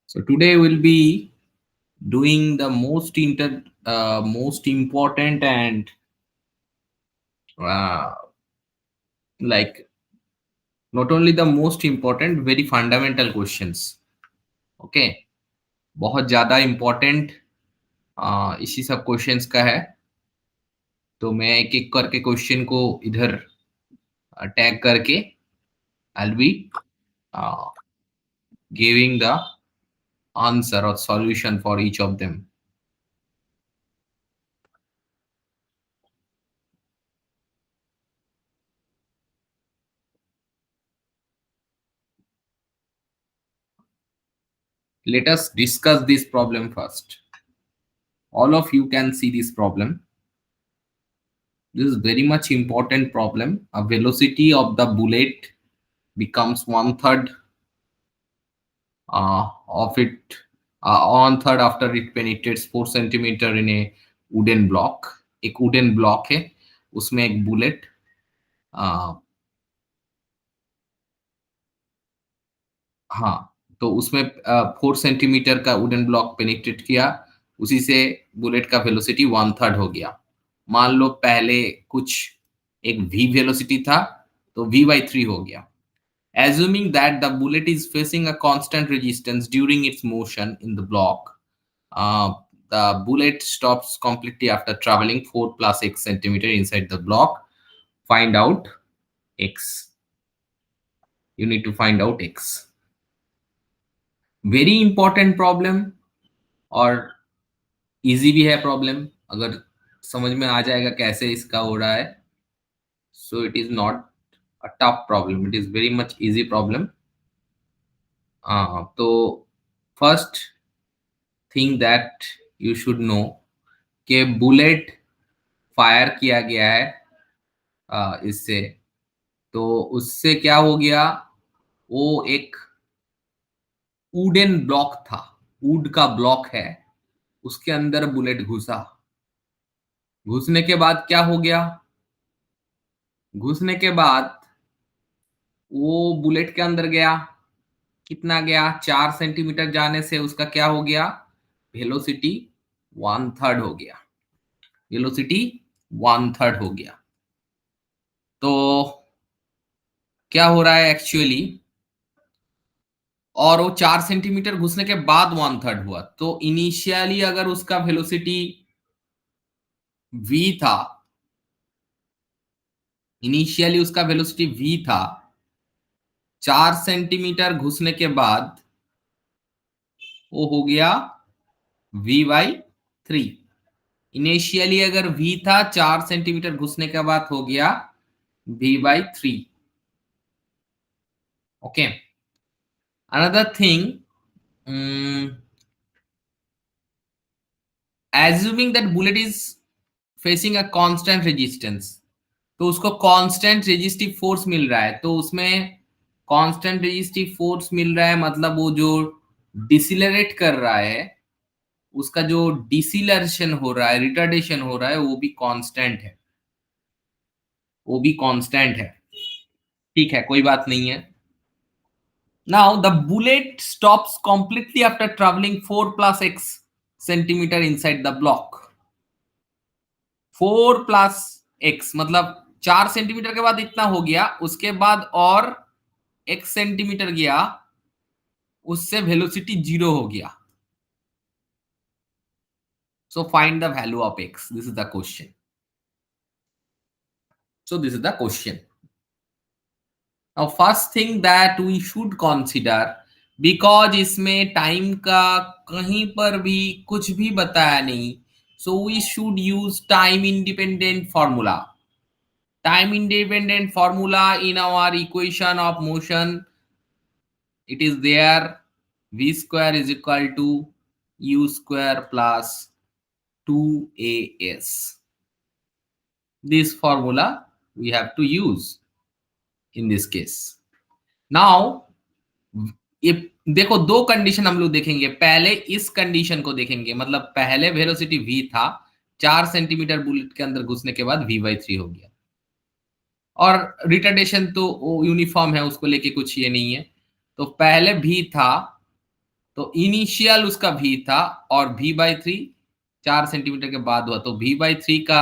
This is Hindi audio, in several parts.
So today we'll be doing the most important and uh, like not only the most important, very fundamental questions. Okay, बहुत ज्यादा important इसी सब क्वेश्चंस का है. तो मैं एक एक करके क्वेश्चन को इधर टैग करके I'll be uh, giving the answer or solution for each of them. Let us discuss this problem first. All of you can see this problem. This is very much important problem. A velocity of the bullet becomes one third of it, one third after it penetrates 4 centimeter in a wooden block. एक wooden block है, उसमें एक bullet हाँ, तो उसमें 4 सेंटीमीटर का वुडन ब्लॉक पेनिट्रेट किया, उसी से बुलेट का वेलोसिटी वन थर्ड हो गया. मान लो पहले कुछ एक v वेलोसिटी था, तो v/3 हो गया. Assuming that the bullet is facing a constant resistance during its motion in the block, uh, the bullet stops completely after traveling 4 plus x centimeter inside the block. Find out x. You need to find out x. Very important problem और इजी भी है प्रॉब्लम. अगर समझ में आ जाएगा कैसे इसका हो रहा है, so it is not a tough problem, it is very much easy problem. तो first thing that you should know कि बुलेट फायर किया गया है इससे, तो उससे क्या हो गया, वो एक वुडन ब्लॉक था, वुड का ब्लॉक है, उसके अंदर बुलेट घुसा. घुसने के बाद क्या हो गया, घुसने के बाद वो बुलेट के अंदर गया, कितना गया, 4 सेंटीमीटर जाने से उसका क्या हो गया, वेलोसिटी वन थर्ड हो गया. वेलोसिटी वन थर्ड हो गया. तो क्या हो रहा है एक्चुअली, और वो 4 सेंटीमीटर घुसने के बाद वन थर्ड हुआ, तो इनिशियली अगर उसका वेलोसिटी v था, इनिशियली उसका वेलोसिटी v था, 4 सेंटीमीटर घुसने के बाद वो हो गया v/3. इनिशियली अगर v था, 4 सेंटीमीटर घुसने के बाद हो गया v/3. Okay, another thing, assuming that bullet is facing a constant resistance, तो उसको कांस्टेंट रेजिस्टिव फोर्स मिल रहा है. तो उसमें कांस्टेंट रेजिस्टिव फोर्स मिल रहा है, मतलब वो जो डिसिलरेट कर रहा है, उसका जो डिसिलरेशन हो रहा है, रिटार्डेशन हो रहा है, वो भी कांस्टेंट है, वो भी कांस्टेंट है. ठीक है, कोई बात नहीं है. Now the bullet stops completely after travelling 4 plus x centimetre inside the block. 4 plus x मतलब 4 सेंटीमीटर के बाद इतना हो गया, उसके बाद और x सेंटीमीटर गया, उससे वेलोसिटी 0 हो गया. So find the value of x. This is the question. So this is the question. Now first thing that we should consider, because इसमें टाइम का कहीं पर भी कुछ भी बताया नहीं, so we should use time independent formula. Time independent formula in our equation of motion, it is there, v square is equal to u square plus 2as. This formula we have to use in this case. Now ये देखो, दो कंडीशन हम लोग देखेंगे. पहले इस कंडीशन को देखेंगे, मतलब पहले वेलोसिटी v था, 4 सेंटीमीटर बुलेट के अंदर घुसने के बाद v/3 हो गया, और रिटार्डेशन तो यूनिफॉर्म है, उसको लेके कुछ ये नहीं है. तो पहले v था, तो इनिशियल उसका v था और v/3 4 सेंटीमीटर के बाद हुआ, तो v/3 का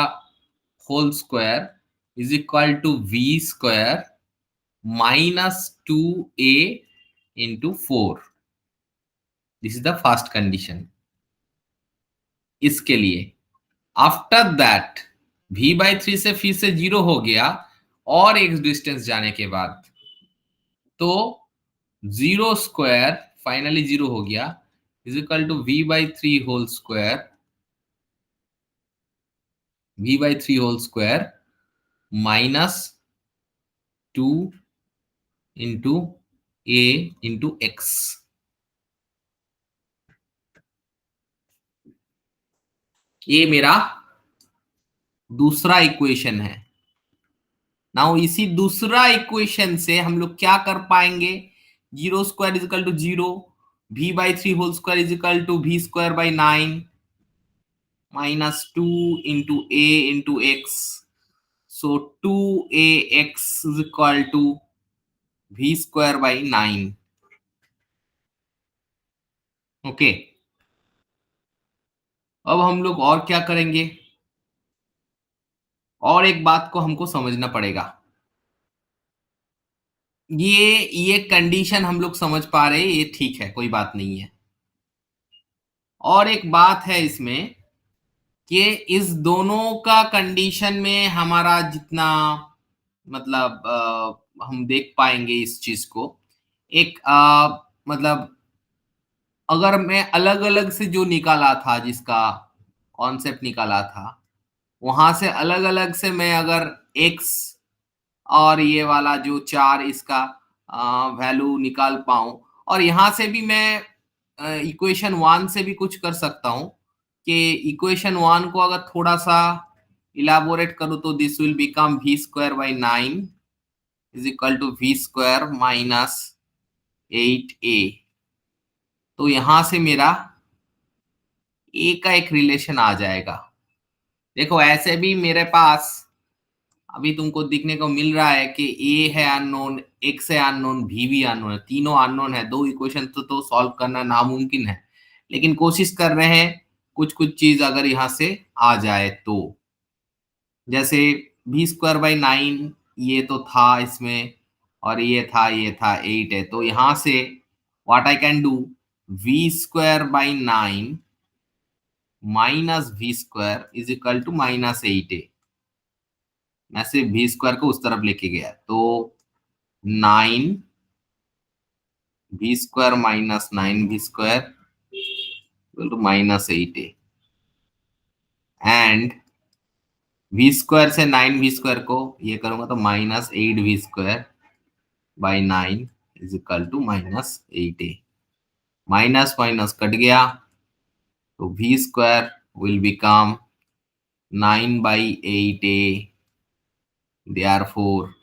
whole square is equal to v square -2a into 4। This is the first condition इसके लिए। आफ्टर दैट v/3 से फिर से 0 हो गया और एक डिस्टेंस जाने के बाद, तो 0 स्क्वायर फाइनली 0 हो गया is equal to v/3 whole square, v/3 whole square -2 into a into x। ये मेरा दूसरा इक्वेशन है। नाउ इसी दूसरा इक्वेशन से हम लोग क्या कर पाएंगे, 0 square is equal to 0, v/3 whole square is equal to v²/9 -2 into a into x। So 2ax is equal to v²/9। Okay, अब हम लोग और क्या करेंगे, और एक बात को हमको समझना पड़ेगा। ये कंडीशन हम लोग समझ पा रहे हैं, ये ठीक है, कोई बात नहीं है। और एक बात है इसमें कि इस दोनों का कंडीशन में हमारा जितना मतलब हम देख पाएंगे इस चीज को, एक मतलब अगर मैं अलग अलग से जो निकाला था, जिसका कॉन्सेप्ट निकाला था, वहां से अलग अलग से मैं अगर x और ये वाला जो 4 इसका वैल्यू निकाल पाऊं, और यहां से भी मैं इक्वेशन 1 से भी कुछ कर सकता हूं कि इक्वेशन 1 को अगर थोड़ा सा इलाबोरेट करूं तो this will become v²/9 is equal to v² -8a। तो यहां से मेरा a का एक रिलेशन आ जाएगा। देखो ऐसे भी मेरे पास अभी तुमको दिखने को मिल रहा है कि ए है अननोन, एक्स है अननोन, भी अननोन है, तीनों अननोन है। दो इक्वेशन तो सॉल्व करना नामुमकिन है, लेकिन कोशिश कर रहे हैं कुछ कुछ चीज अगर यहाँ से आ जाए तो। जैसे v²/9 ये तो था इसमें, और ये था 8 है, तो यहाँ से what I can do, v²/9 -v² is equal to -8a। मैं सिर्फ v² को उस तरफ लेके गया, तो 9 v² -9v² equal to -8a। And v² से 9v² को ये करूंगा तो -8v²/9 is equal to -8a। Minus minus cut गया, तो v² will become 9/8a। therefore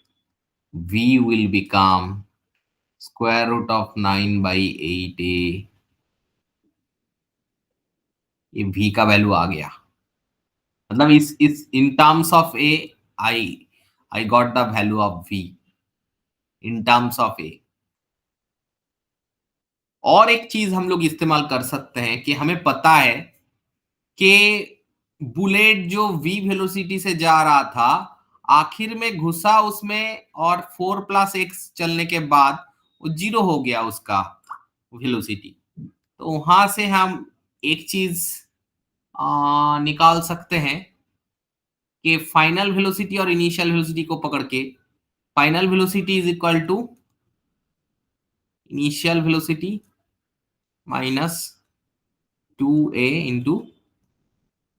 v will become square root of 9/8a। ये v का वैल्यू आ गया, मतलब इस in terms of a, I I got the value of v in terms of a। और एक चीज हम लोग इस्तेमाल कर सकते हैं कि हमें पता है कि बुलेट जो v वेलोसिटी से जा रहा था, आखिर में घुसा उसमें और 4+x चलने के बाद वो 0 हो गया उसका वेलोसिटी। तो वहां से हम एक चीज निकाल सकते हैं कि फाइनल वेलोसिटी और इनिशियल वेलोसिटी को पकड़ के, final velocity is equal to initial velocity -2a into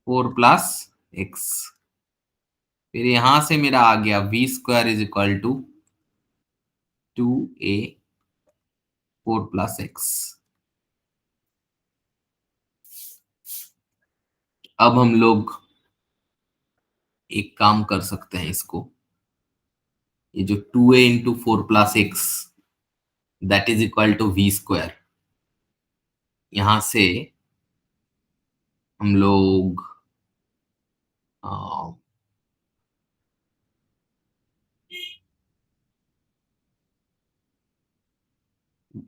4+x। फिर यहां से मेरा आ गया v² is equal to 2a 4+x। अब हम लोग एक काम कर सकते हैं, इसको ये जो 2a into 4+x that is equal to v², यहां से हम लोग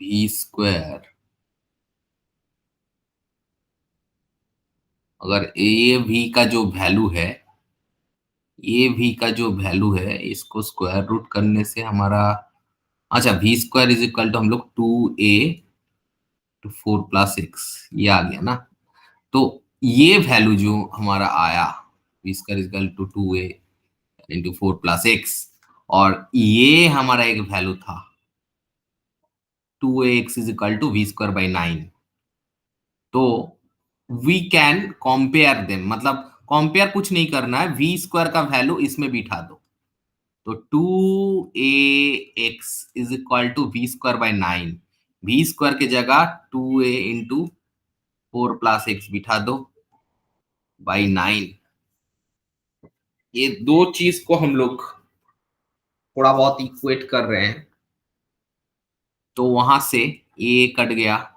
v² अगर ए वी का जो वैल्यू है, ए वी का जो वैल्यू है, इसको स्क्वायर रूट करने से हमारा, अच्छा v square is equal to हम लोग 2a टू 4+x, ये आ गया ना। तो ये वैल्यू जो हमारा आया, v square is equal to 2a into 4+x, और ये हमारा एक वैल्यू था 2ax is equal to v square by 9। तो वी कैन कंपेयर देम, मतलब कंपेयर कुछ नहीं करना है, वी स्क्वायर का वैल्यू इसमें बिठा दो। तो 2ax is equal to v square by 9, v square की जगह 2a इंटू 4+x बिठा दो बाई 9। ये दो चीज को हम लोग थोड़ा बहुत इक्वेट कर रहे हैं, तो वहां से ए कट गया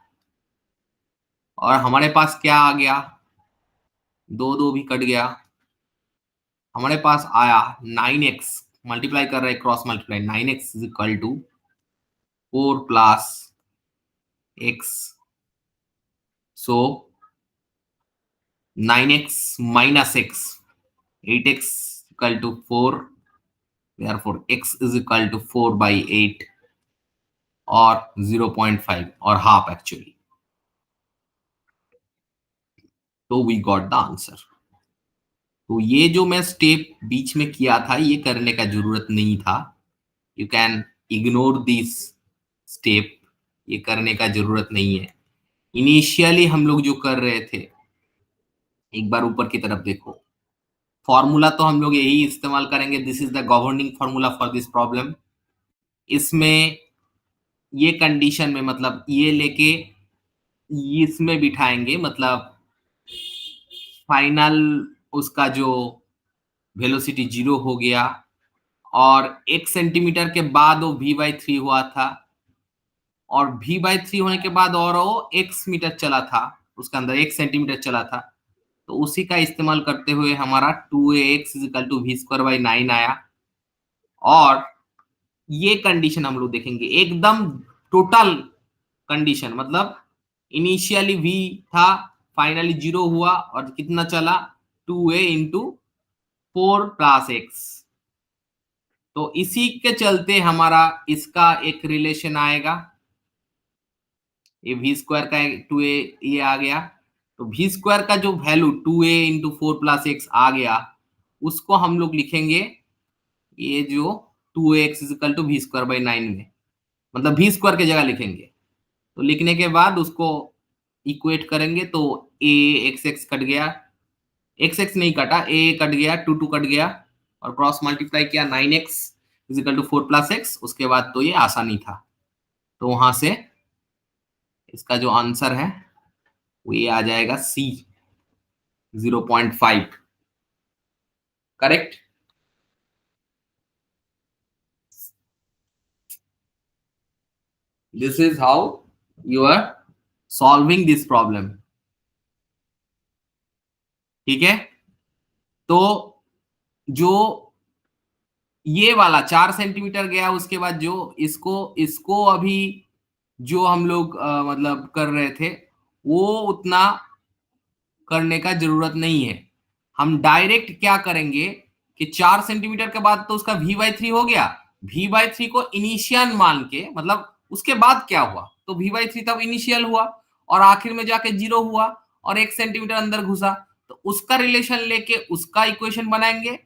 और हमारे पास क्या आ गया, दो दो भी कट गया, हमारे पास आया 9x, मल्टीप्लाई कर रहे हैं, cross multiply, 9x is equal to 4+x, so 9x minus x, 8x equal to 4, therefore x is equal to 4/8 और 0.5 और हाफ एक्चुअली। तो वी गॉट द आंसर। तो ये जो मैं स्टेप बीच में किया था, ये करने का जरूरत नहीं था, you can ignore this step, ये करने का जरूरत नहीं है। इनिशियली हम लोग जो कर रहे थे, एक बार ऊपर की तरफ देखो, फॉर्मूला तो हम लोग यही इस्तेमाल करेंगे, this is the governing formula for this problem. इसमें ये कंडीशन में मतलब ये लेके इसमें बिठाएंगे, मतलब फाइनल उसका जो वेलोसिटी 0 हो गया, और 1 सेंटीमीटर के बाद वो v/3 हुआ था, और v/3 होने के बाद और वो x मीटर चला था, उसके अंदर 1 सेंटीमीटर चला था। तो उसी का इस्तेमाल करते हुए हमारा 2ax is equal to v square by 9 आया। और ये कंडीशन हम लोग देखेंगे एकदम टोटल कंडीशन, मतलब इनिशियली v था, फाइनली 0 हुआ, और कितना चला, 2a इंटू 4+x। तो इसी के चलते हमारा इसका एक रिलेशन आएगा, ये वी स्क्वायर का 2a ये आ गया। तो वी स्क्वायर का जो वैल्यू 2a इंटू 4+x आ गया, उसको हम लोग लिखेंगे ये जो 2ax is equal to v square by 9 में, मतलब वी स्क्वायर की जगह लिखेंगे। तो लिखने के बाद उसको इक्वेट करेंगे, तो ए एक्स एक्स कट गया, एक्स एक्स नहीं कटा, ए कट गया, टू टू कट गया, और क्रॉस मल्टीप्लाई किया, 9x is equal to 4+x, उसके बाद तो ये आसानी था। तो वहां से इसका जो आंसर है वो ये आ जाएगा C, 0.5, correct. This is how you are solving this problem, ठीक है। तो जो ये वाला 4 सेंटीमीटर गया, उसके बाद जो इसको इसको अभी जो हम लोग मतलब कर रहे थे, वो उतना करने का जरूरत नहीं है। हम डायरेक्ट क्या करेंगे कि 4 सेंटीमीटर के बाद तो उसका v/3 हो गया, v/3 को इनिशियल मान के, मतलब उसके बाद क्या हुआ, तो v/3 तब इनिशियल हुआ और आखिर में जाके 0 हुआ और 1 सेंटीमीटर अंदर घुसा, तो उसका रिलेशन लेके उसका इक्वेशन बनाएंगे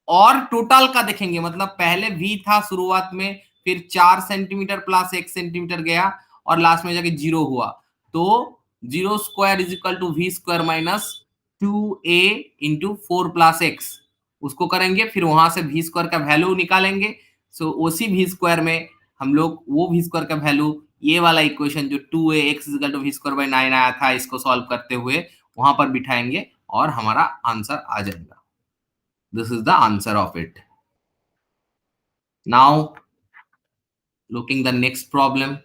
और टोटल का देखेंगे, मतलब पहले v था शुरुआत में, फिर 4 सेंटीमीटर प्लस 1 सेंटीमीटर गया और लास्ट में जाके 0 हुआ, तो 0² is equal to v square minus 2a into 4+x, उसको करेंगे, फिर वहां से वी स्क्वायर का वैल्यू निकालेंगे। सो उसी वी स्क्वायर में हम लोग वो वी स्क्वायर का वैल्यू, ये वाला इक्वेशन जो 2ax is equal to v square by 9 आया था, इसको सॉल्व करते हुए वहां पर बिठाएंगे और हमारा आंसर आ जाएगा। This is the answer of it. Now looking the next problem.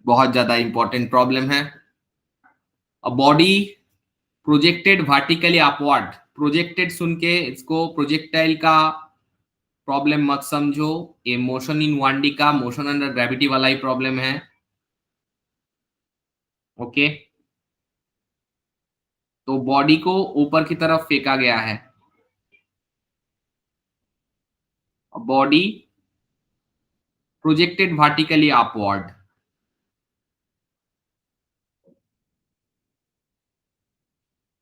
बहुत ज्यादा इंपॉर्टेंट प्रॉब्लम है। A body projected vertically upward projected सुन के इसको प्रोजेक्टाइल का प्रॉब्लम मत समझो, ये मोशन इन 1D का मोशन अंडर ग्रेविटी वाला ही प्रॉब्लम है। ओके, तो बॉडी को ऊपर की तरफ फेंका गया है, body projected vertically upward,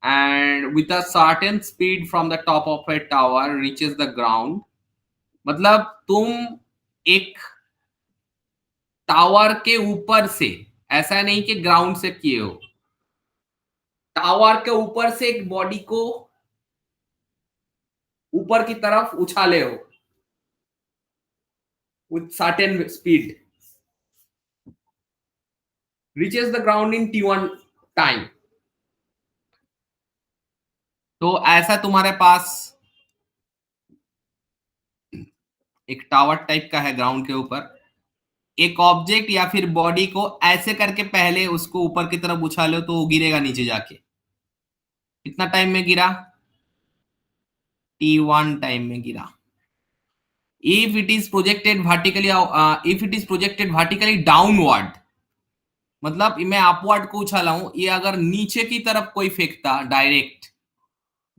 and with a certain speed from the top of a tower reaches the ground। मतलब तुम एक टावर के ऊपर से, ऐसा नहीं कि ग्राउंड से किए हो, टावर के ऊपर से एक बॉडी को ऊपर की तरफ उछाले हो with certain speed, reaches the ground in t1 time। तो ऐसा तुम्हारे पास एक टावर टाइप का है ग्राउंड के ऊपर, एक ऑब्जेक्ट या फिर बॉडी को ऐसे करके पहले उसको ऊपर की तरफ उछालो तो वो गिरेगा नीचे जाके। कितना टाइम में गिरा? t1 टाइम में गिरा। if it is projected vertically if it is projected vertically downward, मतलब मैं अपवर्ड को उछाला हूं, ये अगर नीचे की तरफ कोई फेंकता, डायरेक्ट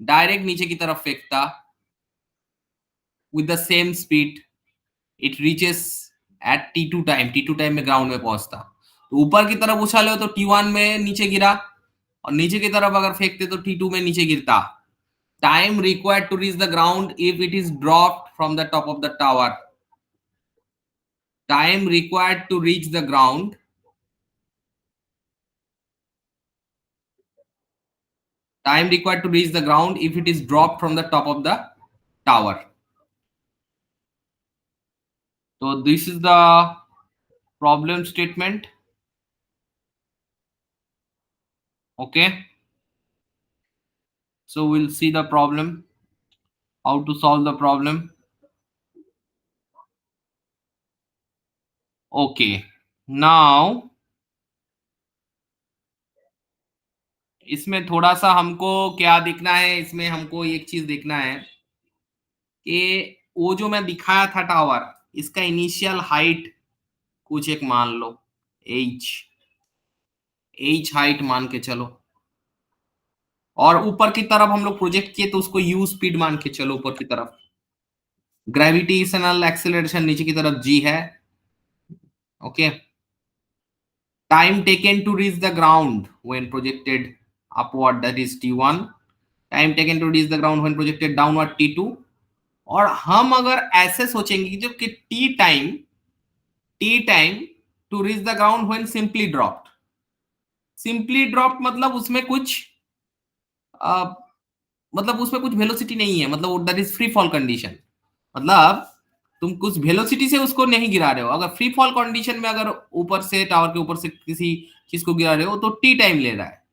डायरेक्ट नीचे की तरफ फेंकता with the same speed, it reaches at t2 time, t2 time में ग्राउंड में पहुंचता। तो ऊपर की तरफ उछाले हो तो t1 में नीचे गिरा, और नीचे की तरफ अगर फेंकते तो t2 में नीचे गिरता। Time required to reach the ground if it is dropped from the top of the tower, time required to reach the ground, time required to reach the ground if it is dropped from the top of the tower। so this is the problem statement। okay, so we'll see the problem, how to solve the problem। okay, now इसमें थोड़ा सा हमको क्या देखना है, इसमें हमको एक चीज देखना है कि वो जो मैं दिखाया था टावर, इसका इनिशियल हाइट कुछ एक मान लो, h हाइट मान के चलो, और ऊपर की तरफ हम लोग प्रोजेक्ट किए तो उसको u स्पीड मान के चलो ऊपर की तरफ। ग्रेविटेशनल एक्सेलरेशन नीचे की तरफ g है। Okay, time taken to reach the ground when projected upward that is t1, time taken to reach the ground when projected downward t2। और हम अगर ऐसे सोचेंगे कि जो कि t time to reach the ground when simply dropped, simply dropped मतलब उसमें कुछ मतलब उसमें कुछ वेलोसिटी नहीं है, मतलब that is free fall condition. मतलब तुम कुछ वेलोसिटी से उसको नहीं गिरा रहे हो। अगर फ्री फॉल कंडीशन में अगर ऊपर से टावर के ऊपर से किसी चीज को गिरा रहे हो तो टी टाइम ले रहा है,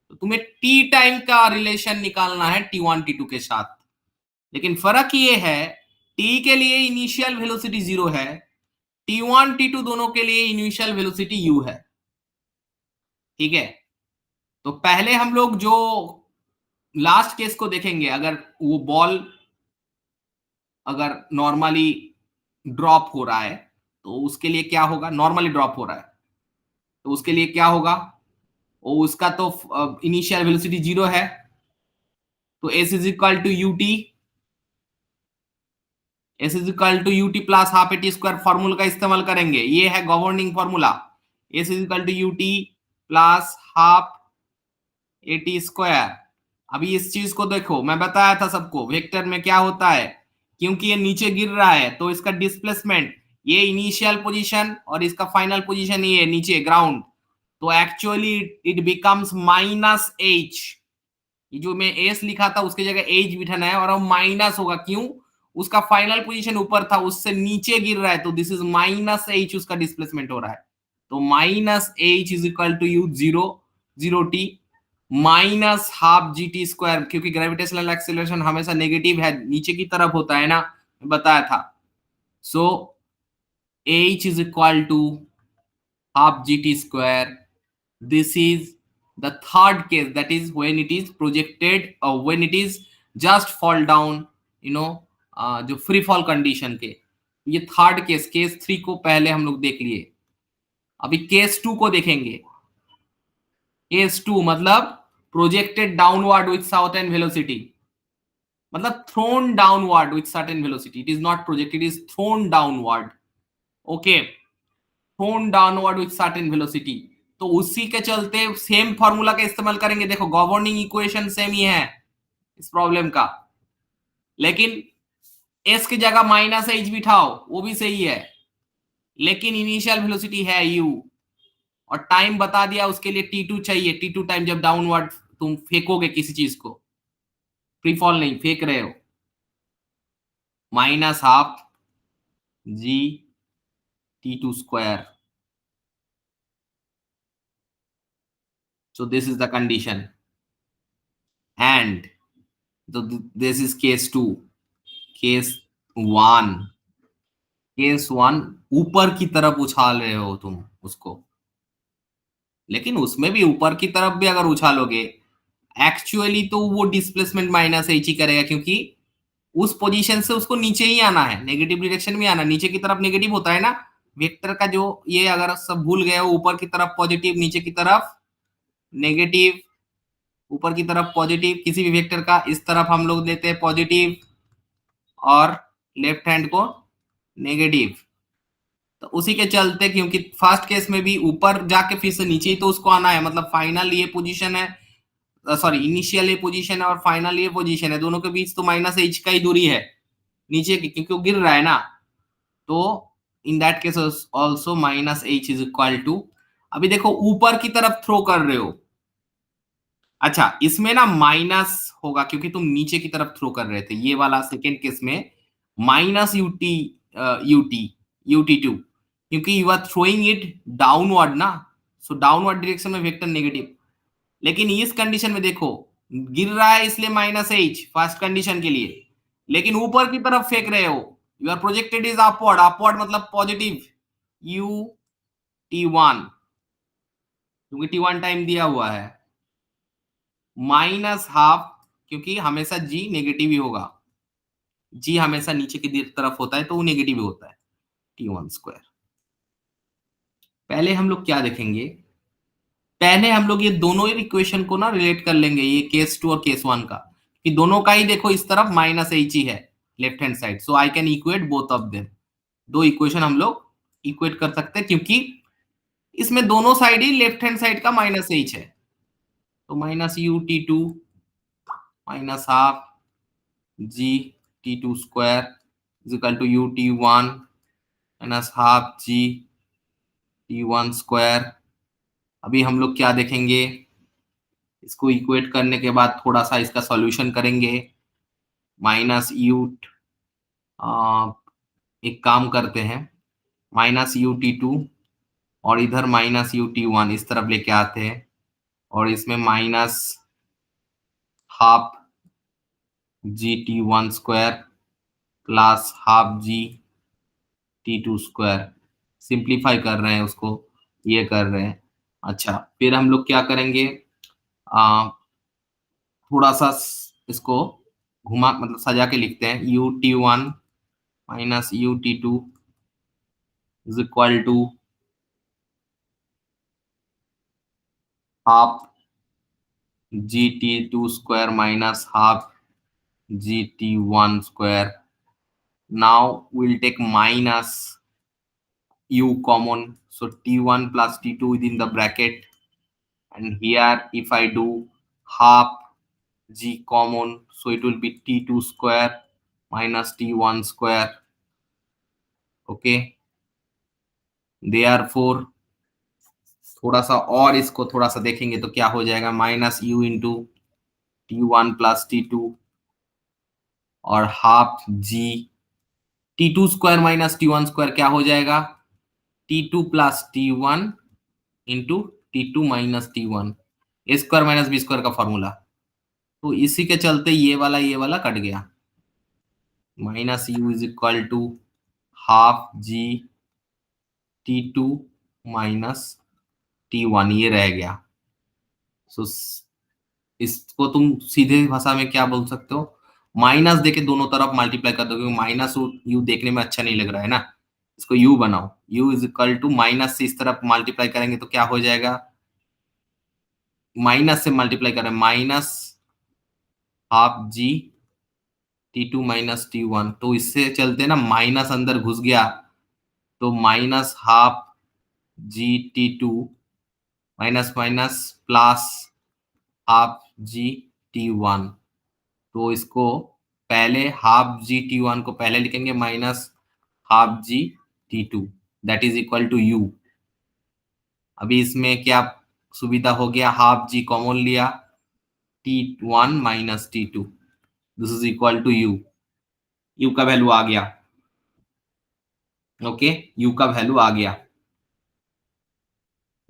तो तुम्हें टी टाइम का रिलेशन निकालना है t1 t2 के साथ। लेकिन फर्क ये है, टी के लिए इनिशियल वेलोसिटी 0 है, t1 t2 दोनों के लिए इनिशियल वेलोसिटी u है। ठीक है, तो पहले हम लोग जो लास्ट केस को देखेंगे, अगर वो बॉल अगर नॉर्मली ड्रॉप हो रहा है तो उसके लिए क्या होगा, नॉर्मली ड्रॉप हो रहा है तो उसके लिए क्या होगा, वो उसका तो इनिशियल वेलोसिटी 0 है, तो s is equal to UT, S is equal to UT plus half A T square formula का इस्तेमाल करेंगे। ये है governing formula, S is equal to UT plus half A T square. अभी इस चीज को देखो, मैं बताया था सबको वेक्टर में क्या होता है, क्योंकि ये नीचे गिर रहा है तो इसका डिस्प्लेसमेंट, ये इनिशियल पोजीशन और इसका फाइनल पोजीशन ये नीचे ग्राउंड, तो actually it becomes minus H. ये जो मैं एस लिखा था उसकी जगह एच बिठाना है और अब माइनस होगा, क्यों, उसका फाइनल पोजीशन ऊपर था, उससे नीचे गिर रहा है, तो दिस इज माइनस एच, उसका डिस्प्लेसमेंट हो रहा है। तो minus H is equal to U 0 T minus half G T square, क्योंकि ग्रेविटेशनल एक्सेलरेशन हमेशा नेगेटिव है, नीचे की तरफ होता है ना, बताया था। So H is equal to half G T square. This is the third case, that is when it is projected or when it is just fall down, you know, जो फ्री फॉल कंडीशन के। ये थर्ड केस, केस 3 को पहले हम लोग देख लिए। अभी केस 2 को देखेंगे। केस 2 मतलब projected downward with certain velocity, मतलब thrown downward with certain velocity. It is not projected, is thrown downward. Okay, thrown downward with certain velocity. तो उसी के चलते सेम फॉर्मूला का इस्तेमाल करेंगे। देखो गवर्निंग इक्वेशन सेम ही है इस प्रॉब्लम का, लेकिन एस की जगह माइनस एच बिठाओ, वो भी सही है, लेकिन इनिशियल वेलोसिटी है यू, और टाइम बता दिया उसके लिए टी2 चाहिए। टी2 टाइम जब डाउनवर्ड तुम फेंकोगे किसी चीज को, फ्री फॉल नहीं फेंक रहे हो, minus half ji T2 square. So this is the condition, and so this is case 2, case 1। Case 1 ऊपर की तरफ उछाल रहे हो तुम उसको, लेकिन उसमें भी ऊपर की तरफ भी अगर उछालोगे, एक्चुअली तो वो डिस्प्लेसमेंट माइनस एच ही करेगा, क्योंकि उस पोजीशन से उसको नीचे ही आना है, नेगेटिव डायरेक्शन में आना। नीचे की तरफ नेगेटिव होता है ना वेक्टर का, जो ये अगर सब भूल गए हो, ऊपर की तरफ पॉजिटिव, नीचे की तरफ नेगेटिव, ऊपर की तरफ पॉजिटिव किसी भी वेक्टर का, इस तरफ हम लोग लेते हैं पॉजिटिव और लेफ्ट हैंड को नेगेटिव। तो उसी के चलते, क्योंकि फर्स्ट केस में भी ऊपर जाके फिर से नीचे ही तो उसको आना है, मतलब फाइनल ये पोजीशन है, सॉरी इनिशियल ये पोजीशन है और फाइनल ये पोजीशन है, दोनों के बीच तो माइनस एच का ही दूरी है नीचे की, क्योंकि वो गिर रहा है ना। तो in that case also minus H is equal to, अभी देखो ऊपर की तरफ थ्रो कर रहे हो। अच्छा, इसमें ना माइनस होगा क्योंकि तुम नीचे की तरफ थ्रो कर रहे थे, ये वाला सेकेंड केस में माइनस यूटी, यूटी यूटी2, क्योंकि you are throwing it downward ना, सो डाउनवर्ड डायरेक्शन में वेक्टर नेगेटिव। लेकिन इस कंडीशन में देखो गिर रहा है इसलिए माइनस एच फर्स्ट कंडीशन के लिए, लेकिन ऊपर की तरफ फेंक रहे हो, you are projected is upward, upward मतलब पॉजिटिव यू टी1, क्योंकि टी1 टाइम दिया हुआ है, माइनस हाफ, क्योंकि हमेशा जी नेगेटिव ही होगा, जी हमेशा नीचे की तरफ होता है तो वो नेगेटिव ही होता है, टी1 स्क्वायर। पहले हम लोग क्या देखेंगे, पहले हम लोग ये दोनों इक्वेशन को ना रिलेट कर लेंगे, ये केस 2 और केस 1 का, कि दोनों का ही देखो इस तरफ माइनस एच ही है left hand side, so I can equate both of them. दो इक्वेशन हम लोग इक्वेट कर सकते हैं, क्योंकि इसमें दोनों साइड ही लेफ्ट हैंड साइड का माइनस एच है। तो minus U T two minus half ji T2 square is equal to U T one minus half G T one square. अभी हम लोग क्या देखेंगे, इसको इक्वेट करने के बाद थोड़ा सा इसका सॉल्यूशन करेंगे। माइनस यू, एक काम करते हैं, माइनस यू टी2 और इधर माइनस यू टी1 इस तरफ लेके आते हैं, और इसमें minus half G T one square plus half जी टी2 स्क्वायर, सिंप्लीफाई कर रहे हैं उसको, ये कर रहे हैं। अच्छा, फिर हम लोग क्या करेंगे, थोड़ा सा इसको घुमा, मतलब सजा के लिखते हैं, U T one minus U T two is equal to half ji T2 square minus half G T one square. Now we'll take minus u common, so t1 plus t2 within the bracket, and here if I do half g common, so it will be t2 square minus t1 square. Okay, therefore थोड़ा सा और इसको थोड़ा सा देखेंगे तो क्या हो जाएगा, minus u into t one plus t two और हाफ जी T2 square minus t one square क्या हो जाएगा, t two plus t one into t two minus t one, a square minus b square का फॉर्मूला। तो इसी के चलते ये वाला कट गया, minus u is equal to half ji t two minus t one, ये रह गया। सो इसको तुम सीधे भाषा में क्या बोल सकते हो, माइनस देके दोनों तरफ मल्टीप्लाई कर दो, क्योंकि माइनस यू देखने में अच्छा नहीं लग रहा है ना, इसको यू बनाओ। U is equal to minus से इस तरफ मल्टीप्लाई करेंगे तो क्या हो जाएगा, माइनस से मल्टीप्लाई करें, माइनस हाफ जी T2 माइनस T1, तो इससे चलते ना माइनस अंदर घुस गया, तो minus half GT2 minus minus plus half GT1। तो इसको पहले हाफ GT1 को पहले लिखेंगे minus half GT2, that is equal to U. अभी इसमें क्या सुविधा हो गया, हाफ जी कॉमन लिया, T1 minus T2, this is equal to U. U का वैल्यू आ गया, ओके, यू का वैल्यू आ गया।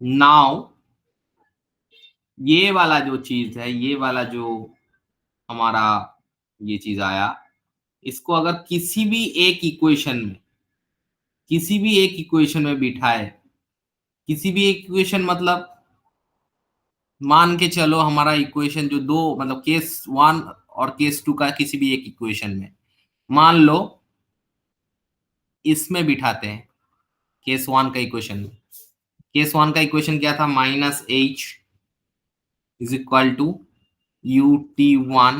नाउ ये वाला जो चीज है, ये वाला जो हमारा ये चीज आया, इसको अगर किसी भी एक इक्वेशन में बिठाए, किसी भी एक इक्वेशन मतलब मान के चलो हमारा इक्वेशन जो दो मतलब केस 1 और केस 2 का किसी भी एक इक्वेशन में, मान लो इसमें बिठाते हैं केस 1 का इक्वेशन में। केस 1 का इक्वेशन क्या था, minus H is equal to UT1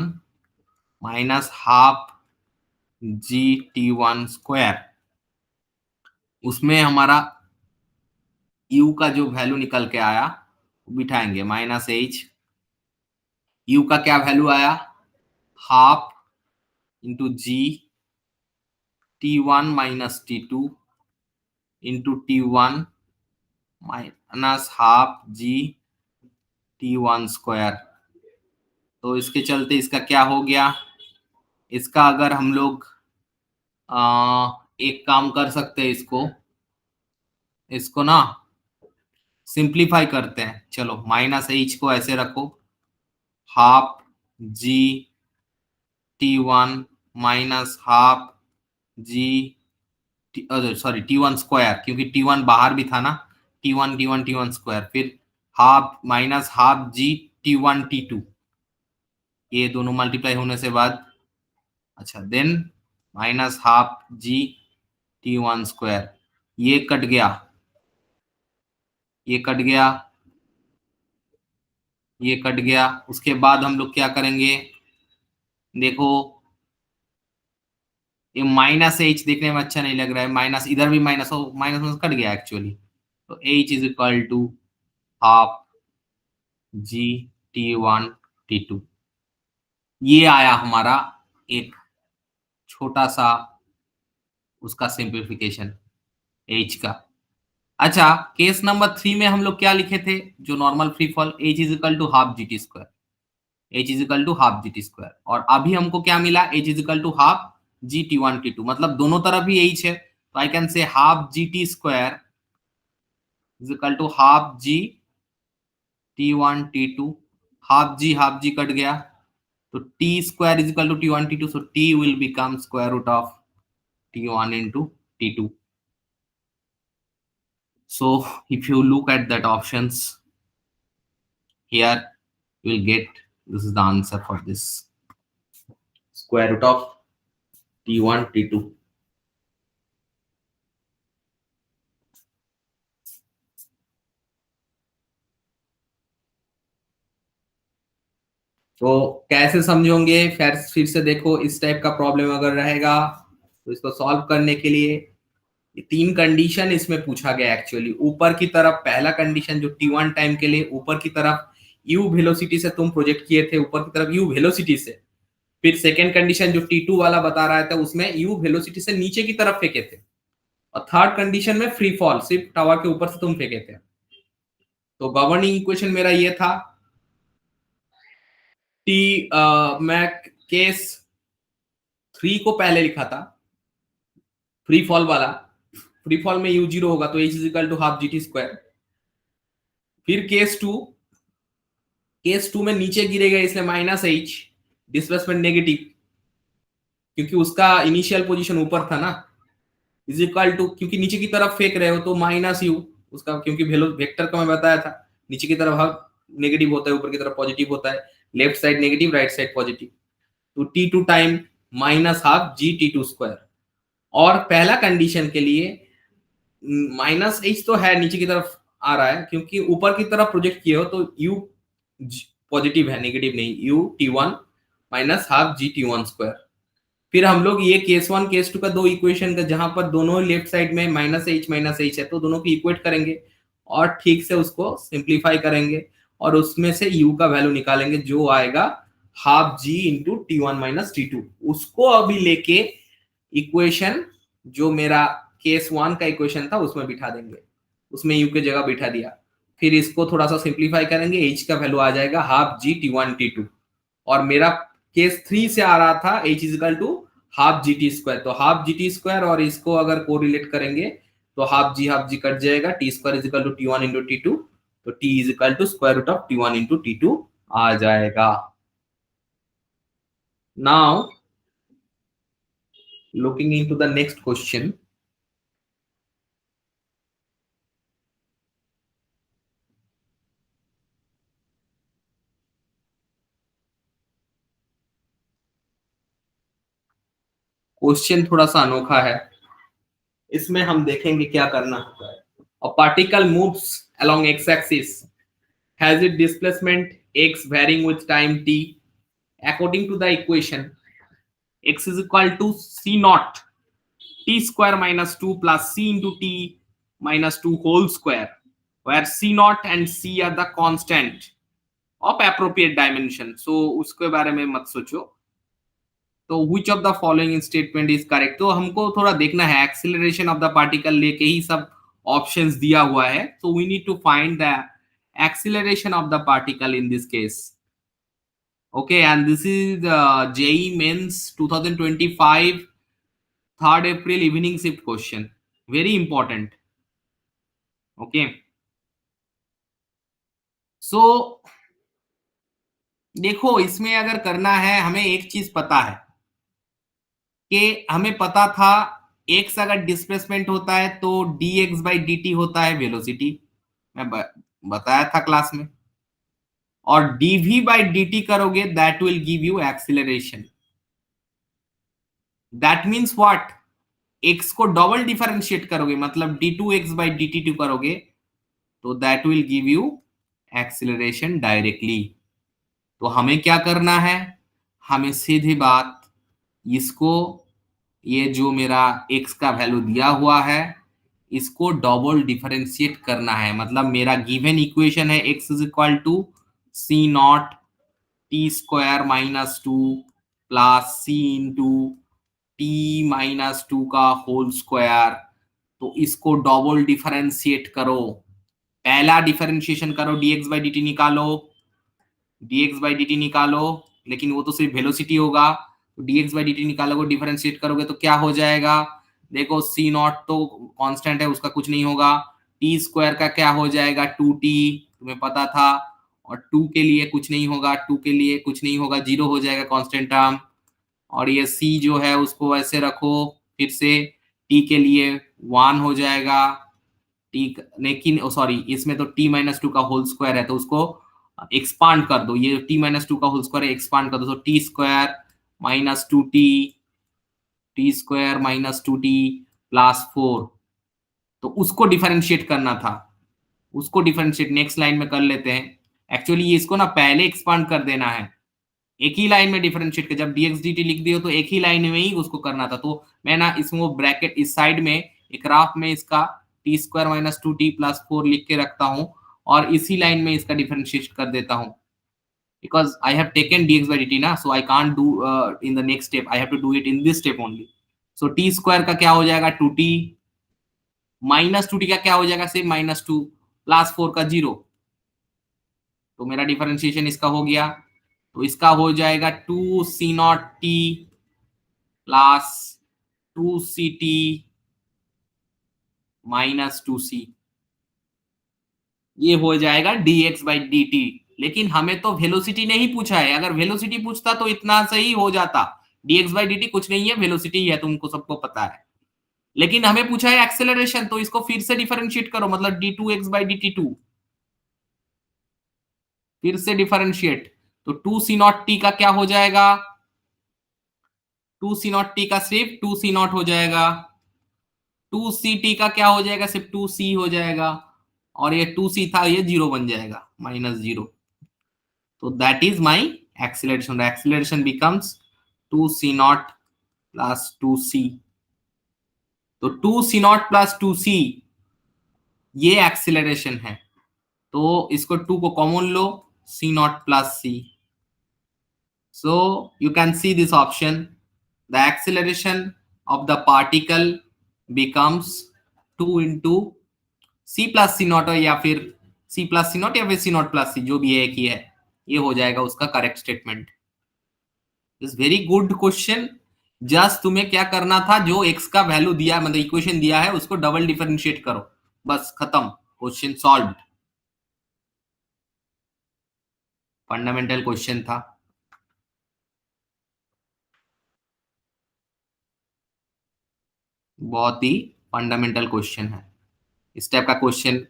minus half GT1 square. उसमें हमारा u का जो वैल्यू निकल के आया वो बिठाएंगे, माइनस एच, u का क्या वैल्यू आया, हाफ इंटू जी T1 minus T2 into T1 minus half GT1 square. तो इसके चलते इसका क्या हो गया, इसका अगर हम लोग एक काम कर सकते हैं, इसको ना सिंप्लीफाई करते हैं। चलो माइनस एच को ऐसे रखो, हाफ GT1 माइनस हाफ जी सॉरी T1 स्क्वायर, क्योंकि T1 बाहर भी था ना, T1 स्क्वायर, फिर half minus half GT1 T2, ये दोनों मल्टीप्लाई होने से बाद, अच्छा then minus half GT1 square, ये कट गया, ये कट गया, ये कट गया। उसके बाद हम लोग क्या करेंगे, देखो ये माइनस एच देखने में अच्छा नहीं लग रहा है, माइनस इधर भी माइनस हो, माइनस माइनस कट गया एक्चुअली, तो H is equal to half GT1 T2। ये आया हमारा एक छोटा सा उसका सिंप्लीफिकेशन एच का। अच्छा, केस नंबर 3 में हम लोग क्या लिखे थे, जो normal free fall, H is equal to half GT square, H is equal to half GT square, और अभी हमको क्या मिला, H is equal to half GT1 T2, मतलब दोनों तरफ ही एच है, तो I can say half GT square is equal to half GT1 T2, half ji cut गया, तो T square is equal to T1 T2, so T will become square root of T1 into T2। So if you look at that options here, you will get this is the answer for this, square root of T1 T2। तो कैसे समझोगे, फिर से देखो, इस टाइप का प्रॉब्लम अगर रहेगा तो इसको सॉल्व करने के लिए ये 3 कंडीशन इसमें पूछा गया एक्चुअली। ऊपर की तरफ पहला कंडीशन जो T1 टाइम के लिए ऊपर की तरफ u वेलोसिटी से तुम प्रोजेक्ट किए थे, ऊपर की तरफ u वेलोसिटी से। फिर सेकेंड कंडीशन जो T2 वाला बता रहा था, उसमें u वेलोसिटी से नीचे की तरफ फेंके थे, और थर्ड कंडीशन में फ्री फॉल, सिर्फ टावर के ऊपर से तुम फेंके थे। तो गवर्निंग इक्वेशन मेरा ये था, मैं केस 3 को पहले लिखा था, फ्री फॉल वाला, फ्री फॉल में u0 होगा तो h is equal to half GT square. फिर केस 2 में नीचे गिरेगा इसलिए माइनस h, डिस्प्लेसमेंट नेगेटिव, क्योंकि उसका इनिशियल पोजीशन ऊपर था ना, इज इक्वल टू, क्योंकि नीचे की तरफ फेंक रहे हो तो माइनस u उसका, क्योंकि वेक्टर का मैं बताया था, नीचे की तरफ नेगेटिव होता है, ऊपर की तरफ पॉजिटिव होता है, left side negative right side positive. तो t2 टाइम माइनस हाफ जी टी2 स्क्वायर। और पहला कंडीशन के लिए माइनस एच तो है नीचे की तरफ आ रहा है क्योंकि ऊपर की तरफ प्रोजेक्ट किए हो तो u पॉजिटिव है, नेगेटिव नहीं। u t1 माइनस हाफ जी t1 स्क्वायर। फिर हम लोग ये केस वन केस टू का दो इक्वेशन का जहां पर दोनों लेफ्ट साइड में माइनस एच है तो दोनों को इक्वेट करेंगे और ठीक से उसको सिंप्लीफाई करेंगे और उसमें से u का वैल्यू निकालेंगे जो आएगा half G into T one minus T two. उसको अभी लेके इक्वेशन जो मेरा केस वन का इक्वेशन था उसमें बिठा देंगे, उसमें u की जगह बिठा दिया। फिर इसको थोड़ा सा सिंप्लीफाई करेंगे, h का वैल्यू आ जाएगा हाफ जी टी वन टी टू। और मेरा केस थ्री से आ रहा था h equal to half G T square, तो हाफ जी टी स्क्वायर और इसको अगर कोरिलेट करेंगे तो हाफ जी कट जाएगा, t square is equal to t one into t two, तो t equal to square root of t one into t two आ जाएगा। Now looking into the next question, question थोड़ा सा अनोखा है, इसमें हम देखेंगे क्या करना होता है। A particle moves along x-axis, has its displacement x varying with time t. According to the equation, x is equal to c naught t square minus 2 plus c into t minus 2 whole square, where c naught and c are the constant of appropriate dimension. So उसके बारे में मत सोचो। तो which of the following statement is correct, तो हमको थोड़ा देखना है, एक्सीलरेशन ऑफ द पार्टिकल लेके ही सब ऑप्शंस दिया हुआ है, so we need to find the acceleration of the particle in this case. Okay, and this is JEE Mains 2025 3rd April evening shift question, very important. Okay, so देखो इसमें अगर करना है, हमें एक चीज पता है कि हमें पता था x अगर डिस्प्लेसमेंट होता है तो dx बाई dt होता है वेलोसिटी, मैं बताया था क्लास में। और dv बाई dt करोगे that will give you acceleration. That means what, x को डबल डिफरेंशिएट करोगे मतलब d2x बाई dt2 करोगे तो that will give you acceleration directly. तो हमें क्या करना है, हमें सीधी बात इसको, ये जो मेरा x का वैल्यू दिया हुआ है इसको डबल डिफरेंशिएट करना है। मतलब मेरा गिवन इक्वेशन है x is equal to C not T square minus two plus C into T minus two का होल स्क्वायर। तो इसको डबल डिफरेंशिएट करो, पहला डिफरेंशिएशन करो, dx बाई dt निकालो, dx बाई dt निकालो, लेकिन वो तो सिर्फ वेलोसिटी होगा। तो dx बाई dt निकालोगे, डिफरेंशिएट करोगे तो क्या हो जाएगा, देखो c नॉट तो कांस्टेंट है उसका कुछ नहीं होगा, टी स्क्वायर का क्या हो जाएगा 2t, तुम्हें पता था, और 2 के लिए कुछ नहीं होगा, 2 के लिए कुछ नहीं होगा, 0 हो जाएगा कांस्टेंट टर्म। और ये c जो है उसको ऐसे रखो, फिर से t के लिए 1 हो जाएगा, t लेकिन सॉरी इसमें तो t माइनस टू का होल स्क्वायर है तो उसको एक्सपांड कर दो, ये t माइनस टू का होल स्क्वायर एक्सपांड कर दो, तो T square minus to T square minus to T plus 4। तो उसको डिफरेंशिएट करना था, उसको डिफरेंशिएट नेक्स्ट लाइन में कर लेते हैं। एक्चुअली इसको ना पहले एक्सपांड कर देना है, एक ही लाइन में डिफरेंशिएट कर, जब dx dt लिख दियो तो एक ही लाइन में ही उसको करना था। तो मैं ना इसको ब्रैकेट इस साइड में एक ग्राफ में इसका T square minus to T plus 4 लिख के रखता हूं और इसी लाइन में इसका डिफरेंशिएट कर देता हूं, because I have taken dx by dt ना, so I can't do in the next step, I have to do it in this step only. So t square का क्या हो जाएगा 2t, माइनस 2t का क्या हो जाएगा सिर्फ माइनस 2, प्लस 4 का 0। तो मेरा डिफरेंशिएशन इसका हो गया, तो इसका हो जाएगा 2 c not t plus 2 c t minus 2c, ये हो जाएगा dx बाई dt। लेकिन हमें तो वेलोसिटी नहीं पूछा है, अगर वेलोसिटी पूछता तो इतना सही हो जाता, dx बाई dt कुछ नहीं है, वेलोसिटी है, तुमको सबको पता है। लेकिन हमें पूछा है एक्सेलरेशन, तो इसको फिर से डिफरेंशिएट करो, मतलब d2x बाई dt2, फिर से डिफरेंशिएट, तो 2 सी नॉट टी का क्या हो जाएगा टू सी नॉट टी का सिर्फ टू सी नॉट हो जाएगा, टू सी टी का क्या हो जाएगा, सिर्फ टू सी हो जाएगा, और ये टू सी था ये जीरो बन जाएगा, माइनस जीरो। तो that is my acceleration, acceleration becomes two C not plus two c. तो two C not plus two c ये एक्सीलरेशन है। तो इसको टू को कॉमन लो, c not plus c. So you can see this option, the acceleration of the particle becomes two into c plus c not, या फिर सी प्लस सी नॉट, या फिर सी नॉट प्लस सी, जो भी है कि है, ये हो जाएगा उसका correct statement. Is very good question. Just तुम्हें क्या करना था, जो एक्स का वैल्यू दिया, मतलब इक्वेशन दिया है, उसको डबल डिफरेंशिएट करो, बस खत्म, क्वेश्चन सॉल्व। फंडामेंटल क्वेश्चन था। बहुत ही फंडामेंटल क्वेश्चन है। इस टाइप का क्वेश्चन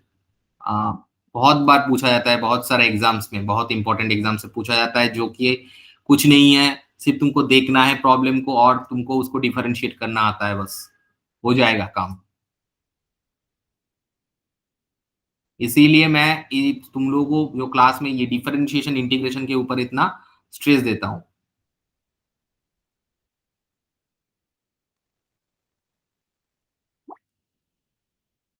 बहुत बार पूछा जाता है, बहुत सारे एग्जाम्स में, बहुत इंपॉर्टेंट एग्जाम से पूछा जाता है, जो कि कुछ नहीं है, सिर्फ तुमको देखना है प्रॉब्लम को और तुमको उसको डिफरेंशिएट करना आता है, बस हो जाएगा काम। इसीलिए मैं तुम लोगों को जो क्लास में ये डिफरेंशिएशन इंटीग्रेशन के ऊपर इतना स्ट्रेस देता हूँ।